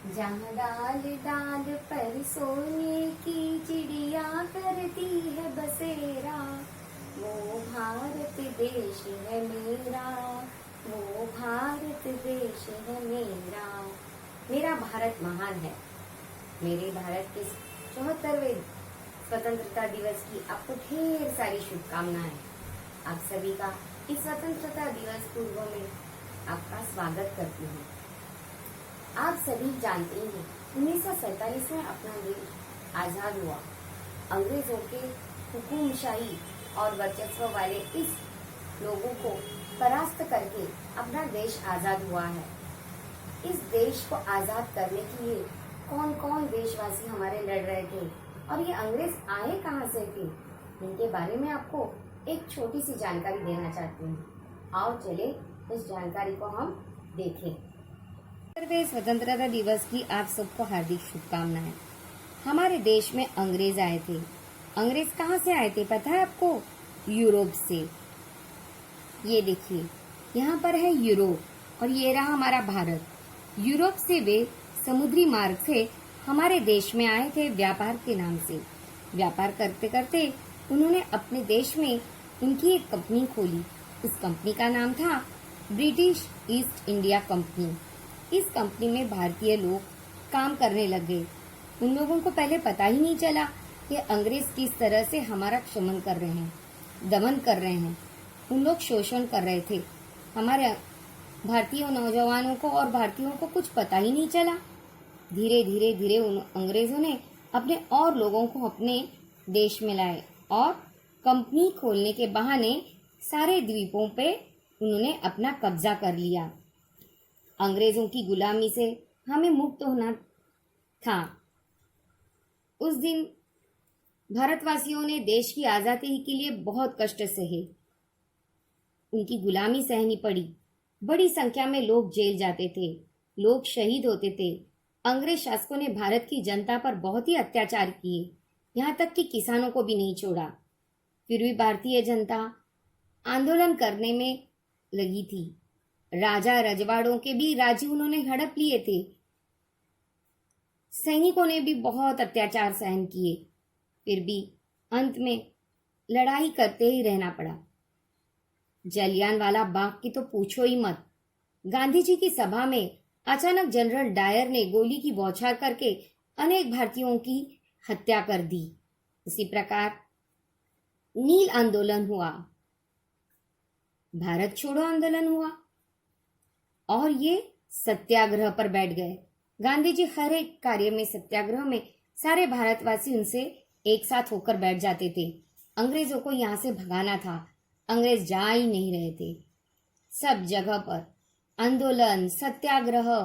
जहाँ डाल डाल पर सोने की चिड़िया करती है बसेरा, वो भारत देश है मेरा, वो भारत देश है मेरा। मेरा भारत महान है। मेरे भारत के 74वें स्वतंत्रता दिवस की आपको ढेर सारी शुभकामनाएं। आप सभी का इस स्वतंत्रता दिवस पूर्व में आपका स्वागत करती हूँ। आप सभी जानते हैं 1947 में अपना देश आजाद हुआ। अंग्रेजों के हुकूमशाही और वर्चस्व वाले इस लोगों को परास्त करके अपना देश आजाद हुआ है। इस देश को आजाद करने के लिए कौन कौन देशवासी हमारे लड़ रहे थे और ये अंग्रेज आए कहाँ से थे, इनके बारे में आपको एक छोटी सी जानकारी देना चाहती हूँ। आओ चले इस जानकारी को हम देखें। स्वतंत्रता दिवस की आप सबको हार्दिक शुभकामनाएं। हमारे देश में अंग्रेज आए थे। अंग्रेज कहाँ से आए थे पता है आपको? यूरोप से। ये देखिए यहाँ पर है यूरोप और ये रहा हमारा भारत। यूरोप से वे समुद्री मार्ग से हमारे देश में आए थे व्यापार के नाम से। व्यापार करते करते उन्होंने अपने देश में उनकी एक कंपनी खोली। उस कंपनी का नाम था ब्रिटिश ईस्ट इंडिया कंपनी। इस कंपनी में भारतीय लोग काम करने लग गए। उन लोगों को पहले पता ही नहीं चला कि अंग्रेज किस तरह से हमारा क्षमन कर रहे हैं, दमन कर रहे हैं। उन लोग शोषण कर रहे थे। हमारे भारतीय नौजवानों को और भारतीयों को कुछ पता ही नहीं चला। धीरे धीरे धीरे उन अंग्रेजों ने अपने और लोगों को अपने देश में लाए और कंपनी खोलने के बहाने सारे द्वीपों पे उन्होंने अपना कब्जा कर लिया। अंग्रेजों की गुलामी से हमें मुक्त होना था। उस दिन भारतवासियों ने देश की आजादी के लिए बहुत कष्ट सहे। उनकी गुलामी सहनी पड़ी। बड़ी संख्या में लोग जेल जाते थे, लोग शहीद होते थे। अंग्रेज शासकों ने भारत की जनता पर बहुत ही अत्याचार किए, यहाँ तक कि किसानों को भी नहीं छोड़ा। फिर भी भारतीय जनता आंदोलन करने में लगी थी। राजा रजवाड़ों के भी राज्य उन्होंने हड़प लिए थे। सैनिकों ने भी बहुत अत्याचार सहन किए। फिर भी अंत में लड़ाई करते ही रहना पड़ा। जलियांवाला बाग की तो पूछो ही मत। गांधी जी की सभा में अचानक जनरल डायर ने गोली की बौछार करके अनेक भारतीयों की हत्या कर दी। इसी प्रकार नील आंदोलन हुआ, भारत छोड़ो आंदोलन हुआ और ये सत्याग्रह पर बैठ गए। गांधी जी हर एक कार्य में सत्याग्रह में सारे भारतवासी उनसे एक साथ होकर बैठ जाते थे। अंग्रेजों को यहाँ से भगाना था। अंग्रेज जा ही नहीं रहे थे। सब जगह पर आंदोलन, सत्याग्रह,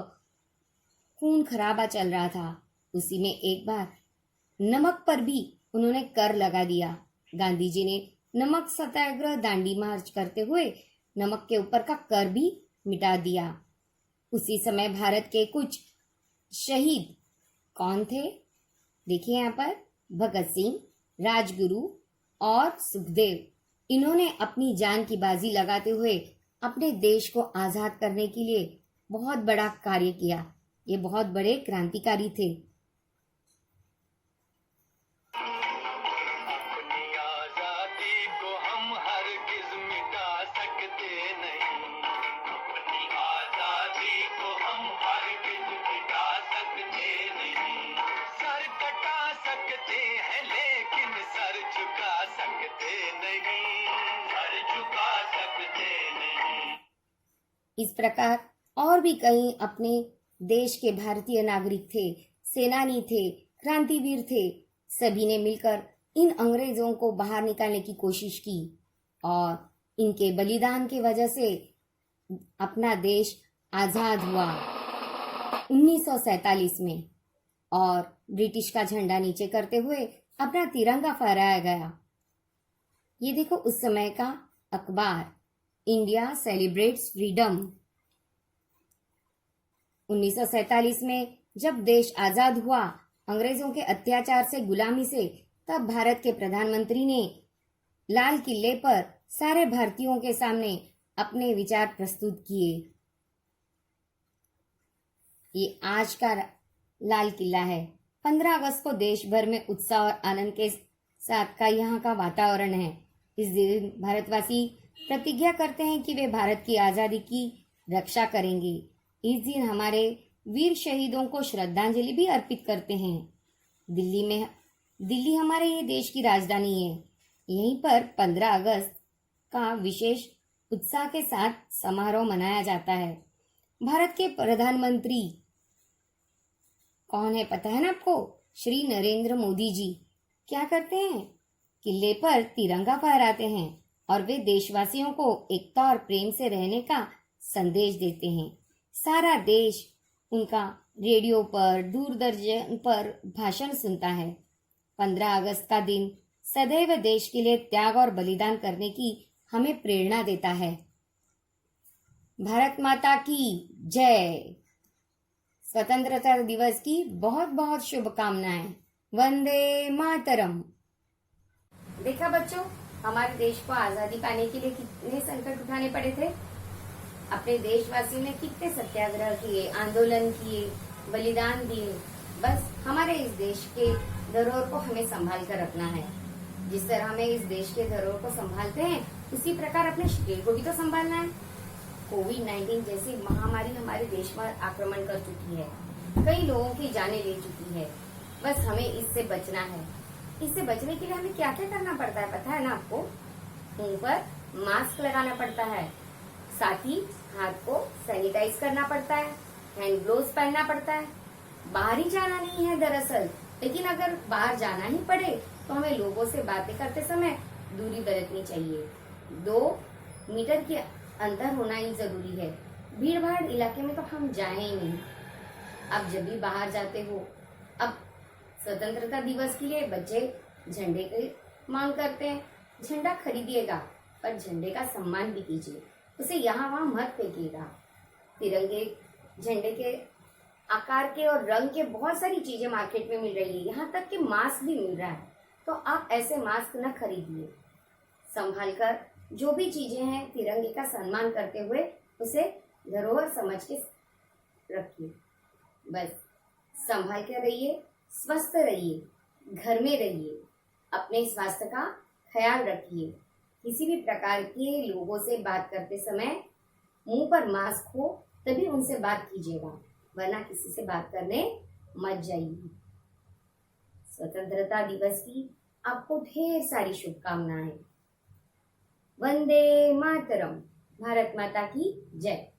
खून खराबा चल रहा था। उसी में एक बार नमक पर भी उन्होंने कर लगा दिया। गांधी जी ने नमक सत्याग्रह दांडी मार्च करते हुए नमक के ऊपर का कर भी मिटा दिया। उसी समय भारत के कुछ शहीद कौन थे? देखिए यहाँ पर भगत सिंह, राजगुरु और सुखदेव। इन्होंने अपनी जान की बाजी लगाते हुए अपने देश को आजाद करने के लिए बहुत बड़ा कार्य किया। ये बहुत बड़े क्रांतिकारी थे। इस प्रकार और भी कई अपने देश के भारतीय नागरिक थे, सेनानी थे, क्रांतिवीर थे। सभी ने मिलकर इन अंग्रेजों को बाहर निकालने की कोशिश की और इनके बलिदान की वजह से अपना देश आजाद हुआ 1947 में और ब्रिटिश का झंडा नीचे करते हुए अपना तिरंगा फहराया गया। ये देखो उस समय का अखबार, इंडिया सेलिब्रेट्स फ्रीडम। 1947 में जब देश आजाद हुआ अंग्रेजों के अत्याचार से, गुलामी से, तब भारत के प्रधानमंत्री ने लाल किले पर सारे भारतीयों के सामने अपने विचार प्रस्तुत किए। ये आज का लाल किला है। 15 अगस्त को देश भर में उत्साह और आनंद के साथ का यहाँ का वातावरण है। इस दिन भारतवासी प्रतिज्ञा करते हैं कि वे भारत की आजादी की रक्षा करेंगे। इस दिन हमारे वीर शहीदों को श्रद्धांजलि भी अर्पित करते हैं। दिल्ली हमारे ये देश की राजधानी है। यहीं पर 15 अगस्त का विशेष उत्साह के साथ समारोह मनाया जाता है। भारत के प्रधानमंत्री कौन है पता है ना आपको? श्री नरेंद्र मोदी जी क्या करते हैं? किले पर तिरंगा फहराते हैं और वे देशवासियों को एकता और प्रेम से रहने का संदेश देते हैं। सारा देश उनका रेडियो पर, दूरदर्शन पर भाषण सुनता है। 15 अगस्त का दिन सदैव देश के लिए त्याग और बलिदान करने की हमें प्रेरणा देता है। भारत माता की जय। स्वतंत्रता दिवस की बहुत बहुत शुभकामनाएं। वंदे मातरम। देखा बच्चों, हमारे देश को आजादी पाने के लिए कितने संकट उठाने पड़े थे। अपने देशवासियों ने कितने सत्याग्रह किए, आंदोलन किए, बलिदान दिए। बस हमारे इस देश के धरोहर को हमें संभाल कर रखना है। जिस तरह हमें इस देश के धरोहर को संभालते हैं, उसी प्रकार अपने शरीर को भी तो संभालना है। कोविड-19 जैसी महामारी हमारे देश पर आक्रमण कर चुकी है, कई लोगों की जानें ले चुकी है। बस हमें इससे बचना है। इससे बचने के लिए हमें क्या क्या करना पड़ता है पता है ना आपको? मुंह पर मास्क लगाना पड़ता है, साथ ही हाथ को सैनिटाइज करना पड़ता है, हैंड ग्लोव्स पहनना पड़ता है। बाहर ही जाना नहीं है दरअसल, लेकिन अगर बाहर जाना ही पड़े तो हमें लोगों से बातें करते समय दूरी बरतनी चाहिए। 2 मीटर के अंतर होना ही जरूरी है। भीड़ भाड़ इलाके में तो हम जाए ही नहीं। अब जब भी बाहर जाते हो, अब स्वतंत्रता दिवस के लिए बच्चे झंडे की मांग करते हैं। झंडा खरीदिएगा पर झंडे का सम्मान भी कीजिए, उसे यहाँ वहां मत फेंकिएगा। तिरंगे झंडे के आकार के और रंग के बहुत सारी चीजें मार्केट में मिल रही है, यहाँ तक कि मास्क भी मिल रहा है। तो आप ऐसे मास्क न खरीदिए। संभाल कर जो भी चीजें हैं तिरंगे का सम्मान करते हुए उसे धरोहर समझ के रखिए। बस संभाल कर रहिए, स्वस्थ रहिए, घर में रहिए, अपने स्वास्थ्य का ख्याल रखिए। किसी भी प्रकार के लोगों से बात करते समय मुंह पर मास्क हो तभी उनसे बात कीजिएगा, वरना किसी से बात करने मत जाइए। स्वतंत्रता दिवस की आपको ढेर सारी शुभकामनाएं। वंदे मातरम। भारत माता की जय।